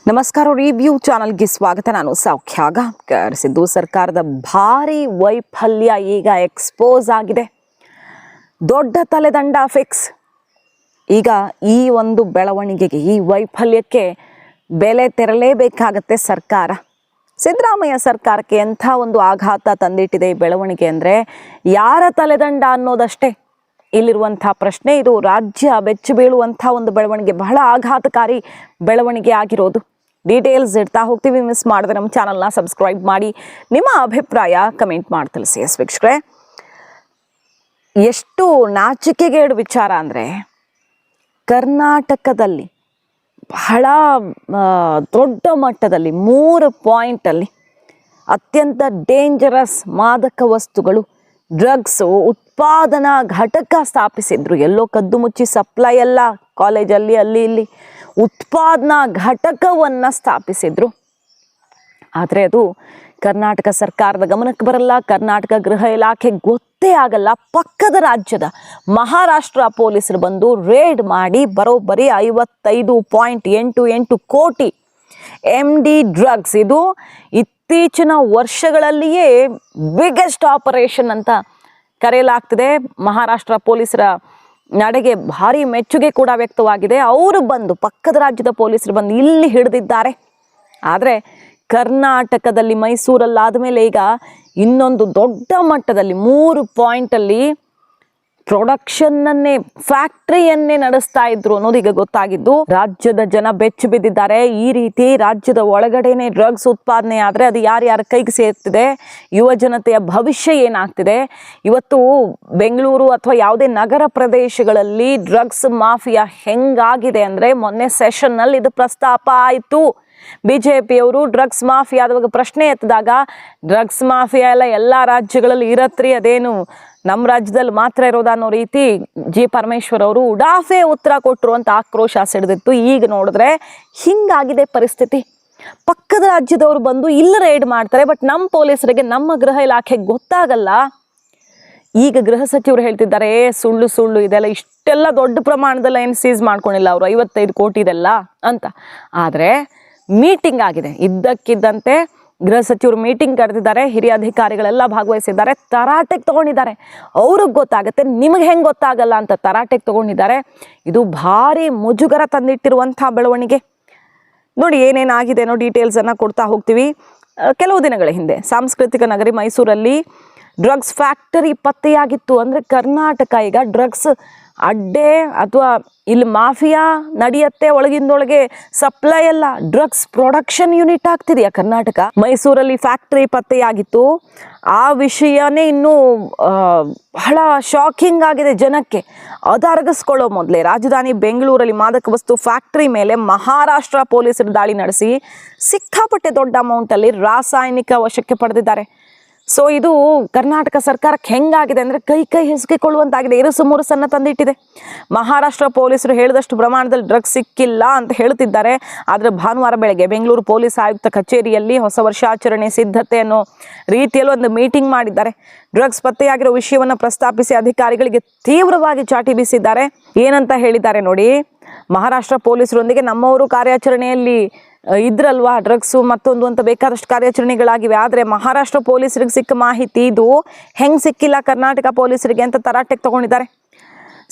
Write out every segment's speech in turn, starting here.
ನಮಸ್ಕಾರ. ರಿವ್ಯೂ ಚಾನಲ್ಗೆ ಸ್ವಾಗತ. ನಾನು ಸೌಖ್ಯ ಗಾಂವ್ಕರ್. ಸಿದ್ದು ಸರ್ಕಾರದ ಭಾರಿ ವೈಫಲ್ಯ ಈಗ ಎಕ್ಸ್ಪೋಸ್ ಆಗಿದೆ. ದೊಡ್ಡ ತಲೆದಂಡ ಫಿಕ್ಸ್. ಈಗ ಈ ಒಂದು ಬೆಳವಣಿಗೆಗೆ, ಈ ವೈಫಲ್ಯಕ್ಕೆ ಬೆಲೆ ತೆರಲೇಬೇಕಾಗತ್ತೆ ಸರ್ಕಾರ. ಸಿದ್ದರಾಮಯ್ಯ ಸರ್ಕಾರಕ್ಕೆ ಎಂಥ ಒಂದು ಆಘಾತ ತಂದಿಟ್ಟಿದೆ ಈ ಬೆಳವಣಿಗೆ ಅಂದರೆ, ಯಾರ ತಲೆದಂಡ ಅನ್ನೋದಷ್ಟೇ ಇಲ್ಲಿರುವಂಥ ಪ್ರಶ್ನೆ. ಇದು ರಾಜ್ಯ ಬೆಚ್ಚಿ ಬೀಳುವಂಥ ಒಂದು ಬೆಳವಣಿಗೆ, ಬಹಳ ಆಘಾತಕಾರಿ ಬೆಳವಣಿಗೆ ಆಗಿರೋದು. ಡೀಟೇಲ್ಸ್ ಇಡ್ತಾ ಹೋಗ್ತೀವಿ. ಮಿಸ್ ಮಾಡಿದ್ರೆ ನಮ್ಮ ಚಾನಲ್ನ ಸಬ್ಸ್ಕ್ರೈಬ್ ಮಾಡಿ, ನಿಮ್ಮ ಅಭಿಪ್ರಾಯ ಕಮೆಂಟ್ ಮಾಡಿ ತಿಳಿಸಿ. ವೀಕ್ಷಕರೇ, ಎಷ್ಟು ನಾಚಿಕೆಗೇಡು ವಿಚಾರ ಅಂದರೆ, ಕರ್ನಾಟಕದಲ್ಲಿ ಬಹಳ ದೊಡ್ಡ ಮಟ್ಟದಲ್ಲಿ 3 ಪಾಯಿಂಟಲ್ಲಿ ಅತ್ಯಂತ ಡೇಂಜರಸ್ ಮಾದಕ ವಸ್ತುಗಳು, ಡ್ರಗ್ಸ್ ಉತ್ಪಾದನಾ ಘಟಕ ಸ್ಥಾಪಿಸಿದ್ರು. ಎಲ್ಲೋ ಕದ್ದು ಮುಚ್ಚಿ ಸಪ್ಲೈ ಎಲ್ಲ ಕಾಲೇಜಲ್ಲಿ ಅಲ್ಲಿ ಇಲ್ಲಿ ಉತ್ಪಾದನಾ ಘಟಕವನ್ನು ಸ್ಥಾಪಿಸಿದ್ರು. ಆದರೆ ಅದು ಕರ್ನಾಟಕ ಸರ್ಕಾರದ ಗಮನಕ್ಕೆ ಬರಲ್ಲ. ಕರ್ನಾಟಕ ಗೃಹ ಇಲಾಖೆಗೆ ಗೊತ್ತೇ ಆಗಲ್ಲ. ಪಕ್ಕದ ರಾಜ್ಯದ ಮಹಾರಾಷ್ಟ್ರ ಪೊಲೀಸರು ಬಂದು ರೇಡ್ ಮಾಡಿ ಬರೋಬ್ಬರಿ 55.88 ಕೋಟಿ MD ಡ್ರಗ್ಸ್, ಇದು ಇತ್ತೀಚಿನ ವರ್ಷಗಳಲ್ಲಿಯೇ ಬಿಗ್ಗೆಸ್ಟ್ ಆಪರೇಷನ್ ಅಂತ ಕರೆಯಲಾಗ್ತಿದೆ. ಮಹಾರಾಷ್ಟ್ರ ಪೊಲೀಸರ ನಡೆಗೆ ಭಾರಿ ಮೆಚ್ಚುಗೆ ಕೂಡ ವ್ಯಕ್ತವಾಗಿದೆ. ಅವರು ಬಂದು, ಪಕ್ಕದ ರಾಜ್ಯದ ಪೊಲೀಸರು ಬಂದು ಇಲ್ಲಿ ಹಿಡಿದಿದ್ದಾರೆ. ಆದರೆ ಕರ್ನಾಟಕದಲ್ಲಿ, ಮೈಸೂರಲ್ಲಾದ ಮೇಲೆ ಈಗ ಇನ್ನೊಂದು ದೊಡ್ಡ ಮಟ್ಟದಲ್ಲಿ 3 ಪಾಯಿಂಟಲ್ಲಿ ಪ್ರೊಡಕ್ಷನ್ನನ್ನೇ, ಫ್ಯಾಕ್ಟ್ರಿಯನ್ನೇ ನಡೆಸ್ತಾ ಇದ್ರು ಅನ್ನೋದು ಈಗ ಗೊತ್ತಾಗಿದ್ದು. ರಾಜ್ಯದ ಜನ ಬೆಚ್ಚು ಬಿದ್ದಿದ್ದಾರೆ. ಈ ರೀತಿ ರಾಜ್ಯದ ಒಳಗಡೆನೆ ಡ್ರಗ್ಸ್ ಉತ್ಪಾದನೆ ಆದರೆ ಅದು ಯಾರ್ಯಾರ ಕೈಗೆ ಸೇರ್ತಿದೆ, ಯುವ ಜನತೆಯ ಭವಿಷ್ಯ ಏನಾಗ್ತಿದೆ. ಇವತ್ತು ಬೆಂಗಳೂರು ಅಥವಾ ಯಾವುದೇ ನಗರ ಪ್ರದೇಶಗಳಲ್ಲಿ ಡ್ರಗ್ಸ್ ಮಾಫಿಯಾ ಹೆಂಗಾಗಿದೆ ಅಂದರೆ, ಮೊನ್ನೆ ಸೆಷನ್ನಲ್ಲಿ ಇದು ಪ್ರಸ್ತಾಪ ಆಯಿತು. BJPಯವರು ಡ್ರಗ್ಸ್ ಮಾಫಿಯಾದವಾಗ ಪ್ರಶ್ನೆ ಎತ್ತಿದಾಗ, ಡ್ರಗ್ಸ್ ಮಾಫಿಯಾ ಎಲ್ಲ ರಾಜ್ಯಗಳಲ್ಲಿ ಇರತ್ರಿ, ಅದೇನು ನಮ್ಮ ರಾಜ್ಯದಲ್ಲಿ ಮಾತ್ರ ಇರೋದ ಅನ್ನೋ ರೀತಿ ಪರಮೇಶ್ವರ್ ಅವರು ಉಡಾಫೆ ಉತ್ತರ ಕೊಟ್ಟರು ಅಂತ ಆಕ್ರೋಶ ಸಿಡಿದಿತ್ತು. ಈಗ ನೋಡಿದ್ರೆ ಹಿಂಗಾಗಿದೆ ಪರಿಸ್ಥಿತಿ. ಪಕ್ಕದ ರಾಜ್ಯದವರು ಬಂದು ಇಲ್ಲಿ ರೇಡ್ ಮಾಡ್ತಾರೆ, ಬಟ್ ನಮ್ಮ ಪೊಲೀಸರಿಗೆ, ನಮ್ಮ ಗೃಹ ಇಲಾಖೆಗೆ ಗೊತ್ತಾಗಲ್ಲ. ಈಗ ಗೃಹ ಸಚಿವರು ಹೇಳ್ತಿದ್ದಾರೆ, ಸುಳ್ಳು ಇದೆಲ್ಲ, ಇಷ್ಟೆಲ್ಲ ದೊಡ್ಡ ಪ್ರಮಾಣದಲ್ಲ ಏನು ಸೀಸ್ ಮಾಡ್ಕೊಂಡಿಲ್ಲ ಅವರು, 55 ಕೋಟಿ ಇದೆಲ್ಲ ಅಂತ. ಆದರೆ ಮೀಟಿಂಗ್ ಆಗಿದೆ. ಇದ್ದಕ್ಕಿದ್ದಂತೆ ಗೃಹ ಸಚಿವರು ಮೀಟಿಂಗ್ ಕರೆದಿದ್ದಾರೆ. ಹಿರಿಯ ಅಧಿಕಾರಿಗಳೆಲ್ಲ ಭಾಗವಹಿಸಿದ್ದಾರೆ. ತರಾಟೆಗೆ ತಗೊಂಡಿದ್ದಾರೆ. ಅವ್ರಿಗೆ ಗೊತ್ತಾಗುತ್ತೆ, ನಿಮಗೆ ಹೆಂಗೆ ಗೊತ್ತಾಗಲ್ಲ ಅಂತ ತರಾಟೆಗೆ ತಗೊಂಡಿದ್ದಾರೆ. ಇದು ಭಾರಿ ಮುಜುಗರ ತಂದಿಟ್ಟಿರುವಂಥ ಬೆಳವಣಿಗೆ. ನೋಡಿ ಏನೇನಾಗಿದೆ ಅನ್ನೋ ಡೀಟೇಲ್ಸನ್ನು ಕೊಡ್ತಾ ಹೋಗ್ತೀವಿ. ಕೆಲವು ದಿನಗಳ ಹಿಂದೆ ಸಾಂಸ್ಕೃತಿಕ ನಗರಿ ಮೈಸೂರಲ್ಲಿ ಡ್ರಗ್ಸ್ ಫ್ಯಾಕ್ಟರಿ ಪತ್ತೆಯಾಗಿತ್ತು. ಅಂದರೆ ಕರ್ನಾಟಕ ಈಗ ಡ್ರಗ್ಸ್ ಅಡ್ಡೆ ಅಥವಾ ಇಲ್ಲಿ ಮಾಫಿಯಾ ನಡೆಯುತ್ತೆ, ಒಳಗಿಂದೊಳಗೆ ಸಪ್ಲೈ ಎಲ್ಲ ಡ್ರಗ್ಸ್ ಪ್ರೊಡಕ್ಷನ್ ಯೂನಿಟ್ ಆಗ್ತಿದೆಯಾ ಕರ್ನಾಟಕ. ಮೈಸೂರಲ್ಲಿ ಫ್ಯಾಕ್ಟರಿ ಪತ್ತೆಯಾಗಿತ್ತು. ಆ ವಿಷಯನೇ ಇನ್ನೂ ಬಹಳ ಶಾಕಿಂಗ್ ಆಗಿದೆ ಜನಕ್ಕೆ. ಅದು ಅರಗಿಸ್ಕೊಳ್ಳೋ ಮೊದಲೇ ರಾಜಧಾನಿ ಬೆಂಗಳೂರಲ್ಲಿ ಮಾದಕ ವಸ್ತು ಫ್ಯಾಕ್ಟರಿ ಮೇಲೆ ಮಹಾರಾಷ್ಟ್ರ ಪೊಲೀಸರು ದಾಳಿ ನಡೆಸಿ ಸಿಕ್ಕಾಪಟ್ಟೆ ದೊಡ್ಡ ಅಮೌಂಟಲ್ಲಿ ರಾಸಾಯನಿಕ ವಶಕ್ಕೆ ಪಡೆದಿದ್ದಾರೆ. ಸೊ ಇದು ಕರ್ನಾಟಕ ಸರ್ಕಾರಕ್ಕೆ ಹೆಂಗಾಗಿದೆ ಅಂದರೆ, ಕೈ ಹಿಸುಕಿಕೊಳ್ಳುವಂತಾಗಿದೆ. ಇರುಸು ಮುರುಸನ್ನು ತಂದಿಟ್ಟಿದೆ. ಮಹಾರಾಷ್ಟ್ರ ಪೊಲೀಸರು ಹೇಳಿದಷ್ಟು ಪ್ರಮಾಣದಲ್ಲಿ ಡ್ರಗ್ಸ್ ಸಿಕ್ಕಿಲ್ಲ ಅಂತ ಹೇಳ್ತಿದ್ದಾರೆ. ಆದರೆ ಭಾನುವಾರ ಬೆಳಗ್ಗೆ ಬೆಂಗಳೂರು ಪೊಲೀಸ್ ಆಯುಕ್ತ ಕಚೇರಿಯಲ್ಲಿ ಹೊಸ ವರ್ಷಾಚರಣೆ ಸಿದ್ಧತೆ ಅನ್ನೋ ರೀತಿಯಲ್ಲಿ ಒಂದು ಮೀಟಿಂಗ್ ಮಾಡಿದ್ದಾರೆ. ಡ್ರಗ್ಸ್ ಪತ್ತೆಯಾಗಿರೋ ವಿಷಯವನ್ನು ಪ್ರಸ್ತಾಪಿಸಿ ಅಧಿಕಾರಿಗಳಿಗೆ ತೀವ್ರವಾಗಿ ಚಾಟಿ ಬೀಸಿದ್ದಾರೆ. ಏನಂತ ಹೇಳಿದ್ದಾರೆ ನೋಡಿ. ಮಹಾರಾಷ್ಟ್ರ ಪೊಲೀಸರೊಂದಿಗೆ ನಮ್ಮವರು ಕಾರ್ಯಾಚರಣೆಯಲ್ಲಿ ಇದ್ರಲ್ವಾ, ಡ್ರಗ್ಸು ಮತ್ತೊಂದು ಅಂತ ಬೇಕಾದಷ್ಟು ಕಾರ್ಯಾಚರಣೆಗಳಾಗಿವೆ. ಆದರೆ ಮಹಾರಾಷ್ಟ್ರ ಪೊಲೀಸರಿಗೆ ಸಿಕ್ಕ ಮಾಹಿತಿ ಇದು ಹೆಂಗೆ ಸಿಕ್ಕಿಲ್ಲ ಕರ್ನಾಟಕ ಪೊಲೀಸರಿಗೆ ಅಂತ ತರಾಟೆಗೆ ತಗೊಂಡಿದ್ದಾರೆ.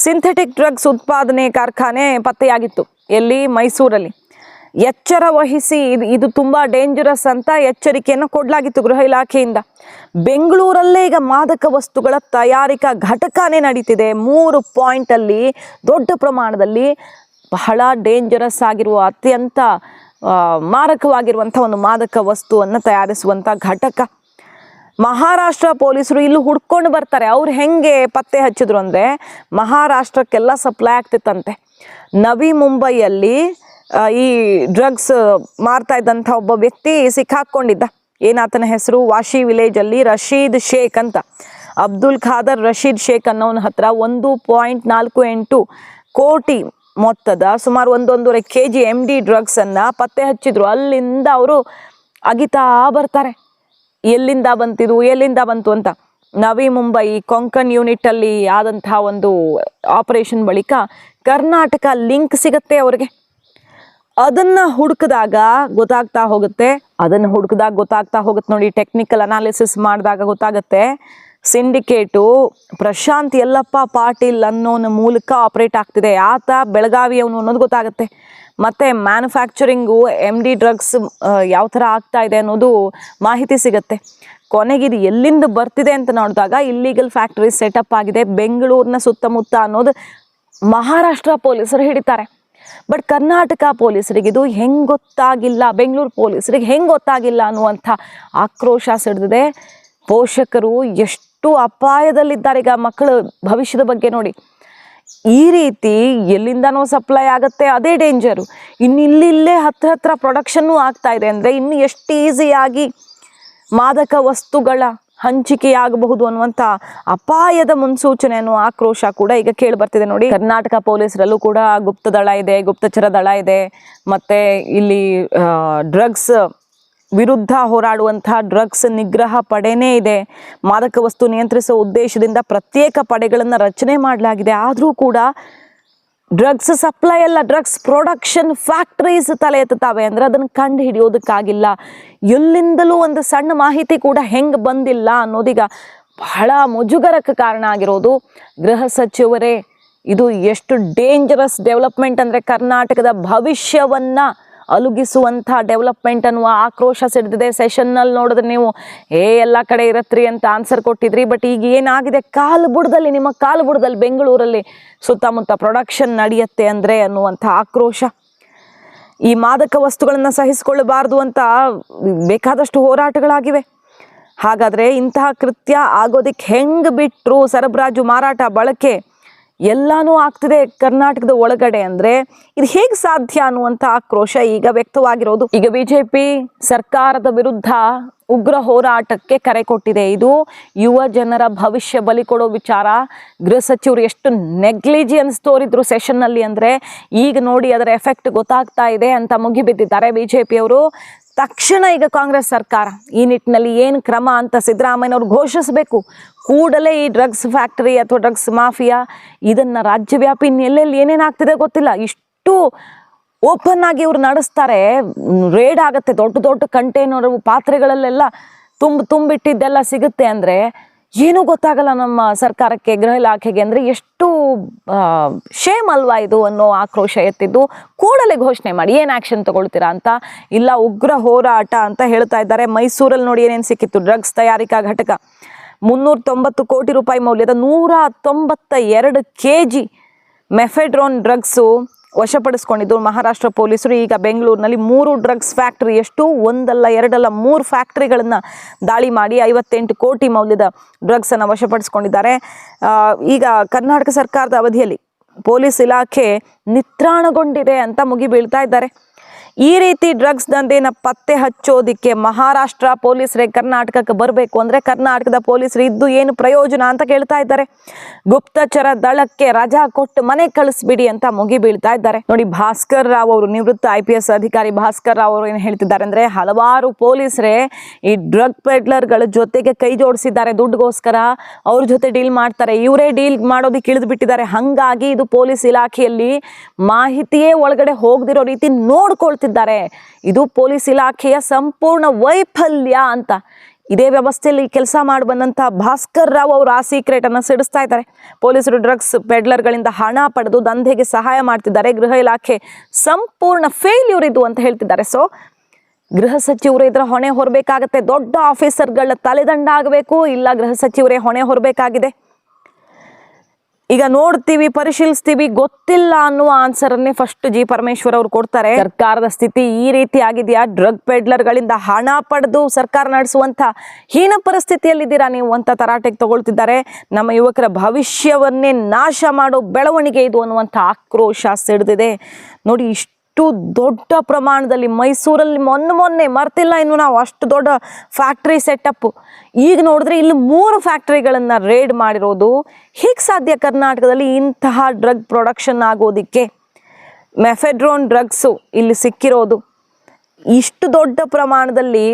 ಸಿಂಥೆಟಿಕ್ ಡ್ರಗ್ಸ್ ಉತ್ಪಾದನೆ ಕಾರ್ಖಾನೆ ಪತ್ತೆಯಾಗಿತ್ತು. ಎಲ್ಲಿ? ಮೈಸೂರಲ್ಲಿ. ಎಚ್ಚರ ವಹಿಸಿ, ಇದು ತುಂಬ ಡೇಂಜರಸ್ ಅಂತ ಎಚ್ಚರಿಕೆಯನ್ನು ಕೊಡಲಾಗಿತ್ತು ಗೃಹ ಇಲಾಖೆಯಿಂದ. ಬೆಂಗಳೂರಲ್ಲೇ ಈಗ ಮಾದಕ ವಸ್ತುಗಳ ತಯಾರಿಕಾ ಘಟಕನೇ ನಡೀತಿದೆ. 3 ಪಾಯಿಂಟಲ್ಲಿ ದೊಡ್ಡ ಪ್ರಮಾಣದಲ್ಲಿ ಬಹಳ ಡೇಂಜರಸ್ ಆಗಿರುವ, ಅತ್ಯಂತ ಮಾರಕವಾಗಿರುವಂಥ ಒಂದು ಮಾದಕ ವಸ್ತುವನ್ನು ತಯಾರಿಸುವಂಥ ಘಟಕ. ಮಹಾರಾಷ್ಟ್ರ ಪೊಲೀಸರು ಇಲ್ಲಿ ಹುಡ್ಕೊಂಡು ಬರ್ತಾರೆ. ಅವ್ರು ಹೆಂಗೆ ಪತ್ತೆ ಹಚ್ಚಿದ್ರು ಅಂದರೆ, ಮಹಾರಾಷ್ಟ್ರಕ್ಕೆಲ್ಲ ಸಪ್ಲೈ ಆಗ್ತಿತ್ತಂತೆ. ನವಿ ಮುಂಬೈಯಲ್ಲಿ ಈ ಡ್ರಗ್ಸ್ ಮಾರ್ತಾ ಇದ್ದಂಥ ಒಬ್ಬ ವ್ಯಕ್ತಿ ಸಿಕ್ಕಾಕ್ಕೊಂಡಿದ್ದ. ಏನಾತನ ಹೆಸರು? ವಾಶಿ ವಿಲೇಜಲ್ಲಿ ರಶೀದ್ ಶೇಖ್ ಅಂತ. ಅಬ್ದುಲ್ ಖಾದರ್ ರಶೀದ್ ಶೇಖ್ ಅನ್ನೋನ ಹತ್ರ 1.48 ಕೋಟಿ ಮೊತ್ತದ ಸುಮಾರು 1.5 kg MD ಡ್ರಗ್ಸನ್ನು ಪತ್ತೆ ಹಚ್ಚಿದ್ರು. ಅಲ್ಲಿಂದ ಅವರು ಅಗಿತಾ ಬರ್ತಾರೆ, ಎಲ್ಲಿಂದ ಬಂತು ಅಂತ. ನವಿ ಮುಂಬೈ ಕೊಂಕಣ್ ಯೂನಿಟಲ್ಲಿ ಆದಂತಹ ಒಂದು ಆಪರೇಷನ್ ಬಳಿಕ ಕರ್ನಾಟಕ ಲಿಂಕ್ ಸಿಗುತ್ತೆ ಅವರಿಗೆ. ಅದನ್ನ ಹುಡುಕಿದಾಗ ಗೊತ್ತಾಗ್ತಾ ಹೋಗುತ್ತೆ ನೋಡಿ. ಟೆಕ್ನಿಕಲ್ ಅನಾಲಿಸಿಸ್ ಮಾಡಿದಾಗ ಗೊತ್ತಾಗುತ್ತೆ ಸಿಂಡಿಕೇಟು ಪ್ರಶಾಂತ್ ಯಲ್ಲಪ್ಪ ಪಾಟೀಲ್ ಅನ್ನೋನ ಮೂಲಕ ಆಪರೇಟ್ ಆಗ್ತಿದೆ. ಆತ ಬೆಳಗಾವಿಯವನು ಅನ್ನೋದು ಗೊತ್ತಾಗುತ್ತೆ. ಮತ್ತು ಮ್ಯಾನುಫ್ಯಾಕ್ಚರಿಂಗು MD ಡ್ರಗ್ಸ್ ಯಾವ ಥರ ಆಗ್ತಾ ಇದೆ ಅನ್ನೋದು ಮಾಹಿತಿ ಸಿಗುತ್ತೆ. ಕೊನೆಗೆ ಇದು ಎಲ್ಲಿಂದ ಬರ್ತಿದೆ ಅಂತ ನೋಡಿದಾಗ ಇಲ್ಲೀಗಲ್ ಫ್ಯಾಕ್ಟ್ರಿ ಸೆಟಪ್ ಆಗಿದೆ ಬೆಂಗಳೂರಿನ ಸುತ್ತಮುತ್ತ ಅನ್ನೋದು ಮಹಾರಾಷ್ಟ್ರ ಪೊಲೀಸರು ಹಿಡಿತಾರೆ. ಬಟ್ ಕರ್ನಾಟಕ ಪೊಲೀಸರಿಗೆ ಇದು ಹೆಂಗೆ ಗೊತ್ತಾಗಿಲ್ಲ, ಬೆಂಗಳೂರು ಪೊಲೀಸರಿಗೆ ಹೆಂಗೆ ಗೊತ್ತಾಗಿಲ್ಲ ಅನ್ನುವಂಥ ಆಕ್ರೋಶ ಸಿಡಿದಿದೆ. ಪೋಷಕರು ಎಷ್ಟು ಅಪಾಯದಲ್ಲಿದ್ದಾರೆ ಈಗ ಮಕ್ಕಳ ಭವಿಷ್ಯದ ಬಗ್ಗೆ ನೋಡಿ. ಈ ರೀತಿ ಎಲ್ಲಿಂದನೋ ಸಪ್ಲೈ ಆಗುತ್ತೆ, ಅದೇ ಡೇಂಜರು. ಇಲ್ಲೇ ಹತ್ರ ಪ್ರೊಡಕ್ಷನ್ನು ಆಗ್ತಾ ಇದೆ ಅಂದರೆ ಇನ್ನು ಎಷ್ಟು ಈಸಿಯಾಗಿ ಮಾದಕ ವಸ್ತುಗಳ ಹಂಚಿಕೆಯಾಗಬಹುದು ಅನ್ನುವಂಥ ಅಪಾಯದ ಮುನ್ಸೂಚನೆ ಅನ್ನೋ ಆಕ್ರೋಶ ಕೂಡ ಈಗ ಕೇಳಿ ಬರ್ತಿದೆ ನೋಡಿ. ಕರ್ನಾಟಕ ಪೊಲೀಸರಲ್ಲೂ ಕೂಡ ಗುಪ್ತಚರ ದಳ ಇದೆ. ಮತ್ತೆ ಇಲ್ಲಿ ಡ್ರಗ್ಸ್ ವಿರುದ್ಧ ಹೋರಾಡುವಂತಹ ಡ್ರಗ್ಸ್ ನಿಗ್ರಹ ಪಡೆನೇ ಇದೆ. ಮಾದಕ ವಸ್ತು ನಿಯಂತ್ರಿಸುವ ಉದ್ದೇಶದಿಂದ ಪ್ರತ್ಯೇಕ ಪಡೆಗಳನ್ನು ರಚನೆ ಮಾಡಲಾಗಿದೆ. ಆದರೂ ಕೂಡ ಡ್ರಗ್ಸ್ ಸಪ್ಲೈ ಅಲ್ಲ, ಡ್ರಗ್ಸ್ ಪ್ರೊಡಕ್ಷನ್ ಫ್ಯಾಕ್ಟ್ರೀಸ್ ತಲೆ ಎತ್ತುತ್ತವೆ ಅಂದರೆ ಅದನ್ನು ಕಂಡು ಹಿಡಿಯೋದಕ್ಕಾಗಿಲ್ಲ. ಎಲ್ಲಿಂದಲೂ ಒಂದು ಸಣ್ಣ ಮಾಹಿತಿ ಕೂಡ ಹೆಂಗೆ ಬಂದಿಲ್ಲ ಅನ್ನೋದೀಗ ಬಹಳ ಮುಜುಗರಕ್ಕೆ ಕಾರಣ ಆಗಿರೋದು. ಗೃಹ ಸಚಿವರೇ, ಇದು ಎಷ್ಟು ಡೇಂಜರಸ್ ಡೆವಲಪ್ಮೆಂಟ್ ಅಂದರೆ ಕರ್ನಾಟಕದ ಭವಿಷ್ಯವನ್ನು ಅಲುಗಿಸುವಂಥ ಡೆವಲಪ್ಮೆಂಟ್ ಅನ್ನುವ ಆಕ್ರೋಶ ಸಿಡಿದಿದೆ. ಸೆಷನ್ನಲ್ಲಿ ನೋಡಿದ್ರೆ ನೀವು ಎಲ್ಲ ಕಡೆ ಇರತ್ರಿ ಅಂತ ಆನ್ಸರ್ ಕೊಟ್ಟಿದ್ರಿ. ಬಟ್ ಈಗ ಏನಾಗಿದೆ, ನಿಮ್ಮ ಕಾಲು ಬುಡದಲ್ಲಿ ಬೆಂಗಳೂರಲ್ಲಿ ಸುತ್ತಮುತ್ತ ಪ್ರೊಡಕ್ಷನ್ ನಡೆಯುತ್ತೆ ಅಂದರೆ ಅನ್ನುವಂಥ ಆಕ್ರೋಶ. ಈ ಮಾದಕ ವಸ್ತುಗಳನ್ನು ಸಹಿಸಿಕೊಳ್ಳಬಾರ್ದು ಅಂತ ಬೇಕಾದಷ್ಟು ಹೋರಾಟಗಳಾಗಿವೆ. ಹಾಗಾದರೆ ಇಂತಹ ಕೃತ್ಯ ಆಗೋದಕ್ಕೆ ಹೆಂಗೆ ಬಿಟ್ಟರು? ಸರಬರಾಜು, ಮಾರಾಟ, ಬಳಕೆ ಎಲ್ಲಾನು ಆಗ್ತಿದೆ ಕರ್ನಾಟಕದ ಒಳಗಡೆ ಅಂದರೆ ಇದು ಹೇಗೆ ಸಾಧ್ಯ ಅನ್ನುವಂಥ ಆಕ್ರೋಶ ಈಗ ವ್ಯಕ್ತವಾಗಿರೋದು. ಈಗ ಬಿಜೆಪಿ ಸರ್ಕಾರದ ವಿರುದ್ಧ ಉಗ್ರ ಹೋರಾಟಕ್ಕೆ ಕರೆ ಕೊಟ್ಟಿದೆ. ಇದು ಯುವ ಜನರ ಭವಿಷ್ಯ ಬಲಿ ಕೊಡೋ ವಿಚಾರ. ಗೃಹ ಸಚಿವರು ಎಷ್ಟು ನೆಗ್ಲಿಜಿಯನ್ಸ್ ತೋರಿದ್ರು ಸೆಷನ್ನಲ್ಲಿ ಅಂದರೆ ಈಗ ನೋಡಿ ಅದರ ಎಫೆಕ್ಟ್ ಗೊತ್ತಾಗ್ತಾ ಇದೆ ಅಂತ ಮುಗಿಬಿದ್ದಿದ್ದಾರೆ ಬಿಜೆಪಿಯವರು. ತಕ್ಷಣ ಈಗ ಕಾಂಗ್ರೆಸ್ ಸರ್ಕಾರ ಈ ನಿಟ್ಟಿನಲ್ಲಿ ಏನು ಕ್ರಮ ಅಂತ ಸಿದ್ದರಾಮಯ್ಯನವ್ರು ಘೋಷಿಸಬೇಕು. ಕೂಡಲೇ ಈ ಡ್ರಗ್ಸ್ ಫ್ಯಾಕ್ಟರಿ ಅಥವಾ ಡ್ರಗ್ಸ್ ಮಾಫಿಯಾ ಇದನ್ನು ರಾಜ್ಯವ್ಯಾಪಿ ಎಲ್ಲೆಲ್ಲಿ ಏನೇನಾಗ್ತಿದೆ ಗೊತ್ತಿಲ್ಲ, ಇಷ್ಟು ಓಪನ್ ಆಗಿ ಇವ್ರು ನಡೆಸ್ತಾರೆ. ರೇಡ್ ಆಗುತ್ತೆ, ದೊಡ್ಡ ಕಂಟೈನರ್ ಪಾತ್ರೆಗಳಲ್ಲೆಲ್ಲ ತುಂಬಿಟ್ಟಿದ್ದೆಲ್ಲ ಸಿಗುತ್ತೆ ಅಂದರೆ ಏನೂ ಗೊತ್ತಾಗಲ್ಲ ನಮ್ಮ ಸರ್ಕಾರಕ್ಕೆ, ಗೃಹ ಇಲಾಖೆಗೆ. ಅಂದರೆ ಎಷ್ಟು ಶೇಮ್ ಅಲ್ವಾ ಇದು ಅನ್ನೋ ಆಕ್ರೋಶ ಎತ್ತಿದ್ದು. ಕೂಡಲೇ ಘೋಷಣೆ ಮಾಡಿ ಏನು ಆ್ಯಕ್ಷನ್ ತಗೊಳ್ತೀರಾ ಅಂತ. ಇಲ್ಲ ಉಗ್ರ ಹೋರಾಟ ಅಂತ ಹೇಳ್ತಾ ಇದ್ದಾರೆ. ಮೈಸೂರಲ್ಲಿ ನೋಡಿ ಏನೇನು ಸಿಕ್ಕಿತ್ತು. ಡ್ರಗ್ಸ್ ತಯಾರಿಕಾ ಘಟಕ 390 ಕೋಟಿ ರೂಪಾಯಿ ಮೌಲ್ಯದ 192 kg ಮೆಫೆಡ್ರೋನ್ ಡ್ರಗ್ಸು ವಶಪಡಿಸ್ಕೊಂಡಿದ್ದು ಮಹಾರಾಷ್ಟ್ರ ಪೊಲೀಸರು. ಈಗ ಬೆಂಗಳೂರಿನಲ್ಲಿ 3 ಡ್ರಗ್ಸ್ ಫ್ಯಾಕ್ಟ್ರಿ, ಎಷ್ಟು ಒಂದಲ್ಲ ಎರಡಲ್ಲ 3 ಫ್ಯಾಕ್ಟ್ರಿಗಳನ್ನು ದಾಳಿ ಮಾಡಿ 58 ಕೋಟಿ ಮೌಲ್ಯದ ಡ್ರಗ್ಸನ್ನು ವಶಪಡಿಸ್ಕೊಂಡಿದ್ದಾರೆ. ಈಗ ಕರ್ನಾಟಕ ಸರ್ಕಾರದ ಅವಧಿಯಲ್ಲಿ ಪೊಲೀಸ್ ಇಲಾಖೆ ನಿತ್ರಾಣಗೊಂಡಿದೆ ಅಂತ ಮುಗಿಬೀಳ್ತಾ ಇದ್ದಾರೆ. ಈ ರೀತಿ ಡ್ರಗ್ಸ್ ದಂಧೆನ ಪತ್ತೆ ಹಚ್ಚೋದಿಕ್ಕೆ ಮಹಾರಾಷ್ಟ್ರ ಪೊಲೀಸರೇ ಕರ್ನಾಟಕಕ್ಕೆ ಬರಬೇಕು ಅಂದರೆ ಕರ್ನಾಟಕದ ಪೊಲೀಸರು ಇದ್ದು ಏನು ಪ್ರಯೋಜನ ಅಂತ ಕೇಳ್ತಾ ಇದ್ದಾರೆ. ಗುಪ್ತಚರ ದಳಕ್ಕೆ ರಜಾ ಕೊಟ್ಟು ಮನೆ ಕಳಿಸ್ಬಿಡಿ ಅಂತ ಮುಗಿಬೀಳ್ತಾ ಇದ್ದಾರೆ ನೋಡಿ. ಭಾಸ್ಕರ್ ರಾವ್ ಅವರು, ನಿವೃತ್ತ IPS ಅಧಿಕಾರಿ ಭಾಸ್ಕರ್ ರಾವ್ ಅವರು ಏನು ಹೇಳ್ತಿದ್ದಾರೆ ಅಂದರೆ ಹಲವಾರು ಪೊಲೀಸರೇ ಈ ಡ್ರಗ್ ಪೆಡ್ಲರ್ಗಳ ಜೊತೆಗೆ ಕೈ ಜೋಡಿಸಿದ್ದಾರೆ. ದುಡ್ಡುಗೋಸ್ಕರ ಅವ್ರ ಜೊತೆ ಡೀಲ್ ಮಾಡ್ತಾರೆ, ಇವರೇ ಡೀಲ್ ಮಾಡೋದಕ್ಕೆ ಇಳಿದು ಬಿಟ್ಟಿದ್ದಾರೆ. ಹಾಗಾಗಿ ಇದು ಪೊಲೀಸ್ ಇಲಾಖೆಯಲ್ಲಿ ಮಾಹಿತಿಯೇ ಒಳಗಡೆ ಹೋಗದಿರೋ ರೀತಿ ನೋಡ್ಕೊಳ್ತಿದ್ದಾರೆ. ಇದು ಪೊಲೀಸ್ ಇಲಾಖೆಯ ಸಂಪೂರ್ಣ ವೈಫಲ್ಯ ಅಂತ. ಇದೇ ವ್ಯವಸ್ಥೆಯಲ್ಲಿ ಕೆಲಸ ಮಾಡಿ ಬಂದಂತಹ ಭಾಸ್ಕರ್ ರಾವ್ ಅವರು ಆ ಸೀಕ್ರೆಟ್ ಅನ್ನು ಸಿಡಿಸ್ತಾ ಇದ್ದಾರೆ. ಪೊಲೀಸರು ಡ್ರಗ್ಸ್ ಪೆಡ್ಲರ್ಗಳಿಂದ ಹಣ ಪಡೆದು ದಂಧೆಗೆ ಸಹಾಯ ಮಾಡ್ತಿದ್ದಾರೆ. ಗೃಹ ಇಲಾಖೆ ಸಂಪೂರ್ಣ ಫೇಲ್ಯೂರ್ ಇದು ಅಂತ ಹೇಳ್ತಿದ್ದಾರೆ. ಸೊ ಗೃಹ ಸಚಿವರು ಇದರ ಹೊಣೆ ಹೊರಬೇಕಾಗತ್ತೆ. ದೊಡ್ಡ ಆಫೀಸರ್ಗಳ ತಲೆದಂಡ ಆಗಬೇಕು, ಇಲ್ಲ ಗೃಹ ಸಚಿವರೇ ಹೊಣೆ ಹೊರಬೇಕಾಗಿದೆ. ಈಗ ನೋಡ್ತೀವಿ, ಪರಿಶೀಲಿಸ್ತೀವಿ, ಗೊತ್ತಿಲ್ಲ ಅನ್ನುವ ಆನ್ಸರನ್ನೇ ಫಸ್ಟ್ ಜಿ ಪರಮೇಶ್ವರ್ ಅವರು ಕೊಡ್ತಾರೆ. ಸರ್ಕಾರದ ಸ್ಥಿತಿ ಈ ರೀತಿ ಆಗಿದೆಯಾ? ಡ್ರಗ್ ಪೆಡ್ಲರ್ಗಳಿಂದ ಹಣ ಪಡೆದು ಸರ್ಕಾರ ನಡೆಸುವಂಥ ಹೀನ ಪರಿಸ್ಥಿತಿಯಲ್ಲಿದ್ದೀರಾ ನೀವು ಅಂತ ತರಾಟೆಗೆ ತಗೊಳ್ತಿದ್ದಾರೆ. ನಮ್ಮ ಯುವಕರ ಭವಿಷ್ಯವನ್ನೇ ನಾಶ ಮಾಡೋ ಬೆಳವಣಿಗೆ ಇದು ಅನ್ನುವಂಥ ಆಕ್ರೋಶ ಸಿಡಿದಿದೆ ನೋಡಿ. ಇಷ್ಟು ದೊಡ್ಡ ಪ್ರಮಾಣದಲ್ಲಿ ಮೈಸೂರಲ್ಲಿ ಮೊನ್ನೆ ಮರ್ತಿಲ್ಲ ಇನ್ನು ನಾವು, ಅಷ್ಟು ದೊಡ್ಡ ಫ್ಯಾಕ್ಟ್ರಿ ಸೆಟಪ್. ಈಗ ನೋಡಿದ್ರೆ ಇಲ್ಲಿ 3 ಫ್ಯಾಕ್ಟ್ರಿಗಳನ್ನು ರೇಡ್ ಮಾಡಿರೋದು. ಹೇಗೆ ಸಾಧ್ಯ ಕರ್ನಾಟಕದಲ್ಲಿ ಇಂತಹ ಡ್ರಗ್ ಪ್ರೊಡಕ್ಷನ್ ಆಗೋದಿಕ್ಕೆ? ಮೆಫೆಡ್ರೋನ್ ಡ್ರಗ್ಸು ಇಲ್ಲಿ ಸಿಕ್ಕಿರೋದು ಇಷ್ಟು ದೊಡ್ಡ ಪ್ರಮಾಣದಲ್ಲಿ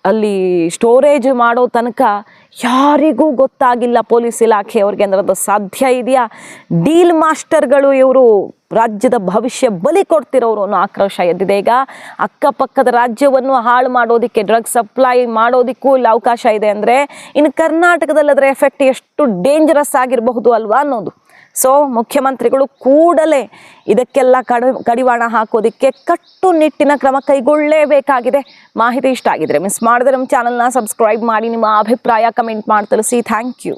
ಅಲ್ಲಿ ಸ್ಟೋರೇಜ್ ಮಾಡೋ ತನಕ ಯಾರಿಗೂ ಗೊತ್ತಾಗಿಲ್ಲ ಪೊಲೀಸ್ ಇಲಾಖೆಯವ್ರಿಗೆ. ಅಂದ್ರೆ ಅದು ಸಾಧ್ಯ ಇದೆಯಾ? ಡೀಲ್ ಮಾಸ್ಟರ್ಗಳು ಇವರು ರಾಜ್ಯದ ಭವಿಷ್ಯ ಬಲಿ ಕೊಡ್ತಿರೋರು ಅನ್ನೋ ಆಕ್ರೋಶ ಎದ್ದಿದೆ. ಈಗ ಅಕ್ಕಪಕ್ಕದ ರಾಜ್ಯವನ್ನು ಹಾಳು ಮಾಡೋದಕ್ಕೆ, ಡ್ರಗ್ಸ್ ಸಪ್ಲೈ ಮಾಡೋದಕ್ಕೂ ಇಲ್ಲಿ ಅವಕಾಶ ಇದೆ ಅಂದರೆ ಇನ್ನು ಕರ್ನಾಟಕದಲ್ಲಿ ಅದರ ಎಫೆಕ್ಟ್ ಎಷ್ಟು ಡೇಂಜರಸ್ ಆಗಿರಬಹುದು ಅಲ್ವಾ ಅನ್ನೋದು. ಸೊ ಮುಖ್ಯಮಂತ್ರಿಗಳು ಕೂಡಲೇ ಇದಕ್ಕೆಲ್ಲ ಕಡಿವಾಣ ಹಾಕೋದಕ್ಕೆ ಕಟ್ಟುನಿಟ್ಟಿನ ಕ್ರಮ ಕೈಗೊಳ್ಳಲೇಬೇಕಾಗಿದೆ. ಮಾಹಿತಿ ಇಷ್ಟ ಆಗಿದ್ರೆ ಮಿಸ್ ಮಾಡಿದ್ರೆ ನಮ್ಮ ಚಾನಲ್ನ ಸಬ್ಸ್ಕ್ರೈಬ್ ಮಾಡಿ, ನಿಮ್ಮ ಅಭಿಪ್ರಾಯ ಕಮೆಂಟ್ ಮಾಡಿ ತಿಳಿಸಿ. Thank you.